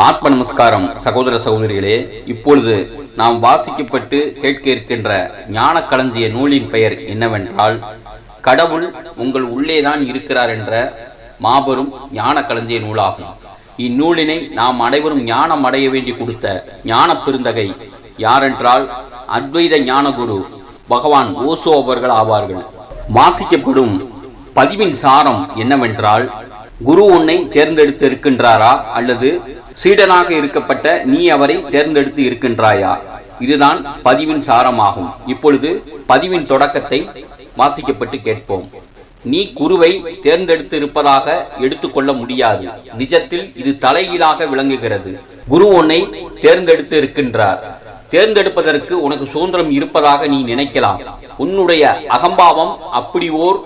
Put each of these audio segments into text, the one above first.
ஆத்ம நமஸ்காரம் சகோதர சகோதரிகளே. இப்பொழுது நாம் வாசிக்கப்பட்டு கேட்க இருக்கின்ற ஞான களஞ்சிய நூலின் பெயர் என்னவென்றால், கடவுள் உங்கள் உள்ளேதான் இருக்கிறார் என்ற மாபெரும் ஞான களஞ்சிய நூலாகும். இந்நூலினை நாம் அனைவரும் ஞானம் அடைய வேண்டி கொடுத்த ஞான பெருந்தகை யாரென்றால் அத்வைத ஞான குரு பகவான் ஓசோ அவர்கள் ஆவார்கள். வாசிக்கப்படும் பதிவின் சாரம் என்னவென்றால், குரு உன்னை தேர்ந்தெடுத்து இருக்கின்றாரா அல்லது சீடனாக இருக்கப்பட்ட நீ அவரை தேர்ந்தெடுத்து இருக்கின்றாயா? இதுதான் பதிவின் சாரமாகும். இப்பொழுது பதிவின் தொடக்கத்தை வாசிக்கப்பட்டு கேட்போம். நீ குருவை தேர்ந்தெடுத்து இருப்பதாக எடுத்துக்கொள்ள முடியாது. நிஜத்தில் இது தலைகீழாக விளங்குகிறது. குரு உன்னை தேர்ந்தெடுத்து இருக்கின்றார். தேர்ந்தெடுப்பதற்கு உனக்கு சுதந்திரம் இருப்பதாக நீ நினைக்கலாம். உன்னுடைய அகம்பாவம் அப்படி ஓர்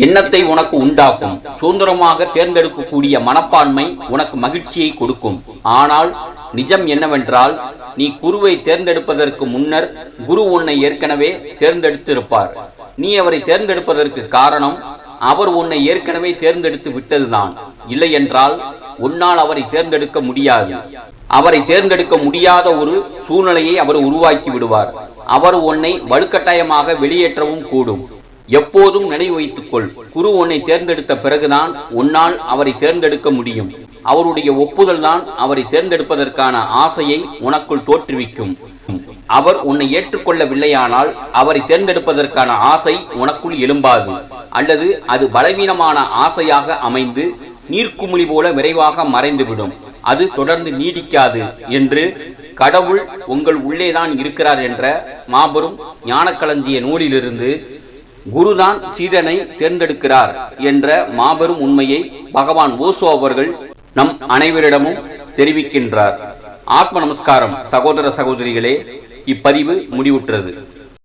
எண்ணத்தை உனக்கு உண்டாக்கும். சுதந்திரமாக தேர்ந்தெடுக்கக்கூடிய மனப்பான்மை உனக்கு மகிழ்ச்சியை கொடுக்கும். ஆனால் நிஜம் என்னவென்றால், நீ குருவை தேர்ந்தெடுப்பதற்கு முன்னர் குரு உன்னை ஏற்கனவே தேர்ந்தெடுத்திருப்பார். நீ அவரை தேர்ந்தெடுப்பதற்கு காரணம் அவர் உன்னை ஏற்கனவே தேர்ந்தெடுத்து விட்டதுதான். இல்லை என்றால் உன்னால் அவரை தேர்ந்தெடுக்க முடியாது. அவரை தேர்ந்தெடுக்க முடியாத ஒரு சூழ்நிலையை அவர் உருவாக்கி விடுவார். அவர் உன்னை வலுக்கட்டாயமாக வெளியேற்றவும் கூடும். எப்போதும் நினைவு வைத்துக்கொள், குரு உன்னை தேர்ந்தெடுத்த பிறகுதான் உன்னால் அவரை தேர்ந்தெடுக்க முடியும். அவருடைய ஒப்புதல் தான் அவரை தேர்ந்தெடுப்பதற்கான ஆசையை உனக்குள் தோற்றுவிக்கும். அவர் உன்னை ஏற்றுக்கொள்ளவில்லையானால் அவரை தேர்ந்தெடுப்பதற்கான ஆசை உனக்குள் எழும்பாது, அல்லது அது பலவீனமான ஆசையாக அமைந்து நீர்க்குமிழி போல விரைவாக மறைந்துவிடும். அது தொடர்ந்து நீடிக்காது என்று கடவுள் உங்கள் உள்ளேதான் இருக்கிறார் என்ற மாபெரும் ஞானக்களஞ்சிய நூலிலிருந்து குருதான் சீடனை தேர்ந்தெடுக்கிறார் என்ற மாபெரும் உண்மையை பகவான் ஓசோ அவர்கள் நம் அனைவரிடமும் தெரிவிக்கின்றார். ஆத்ம நமஸ்காரம் சகோதர சகோதரிகளே. இப்பதிவு முடிவுற்றது.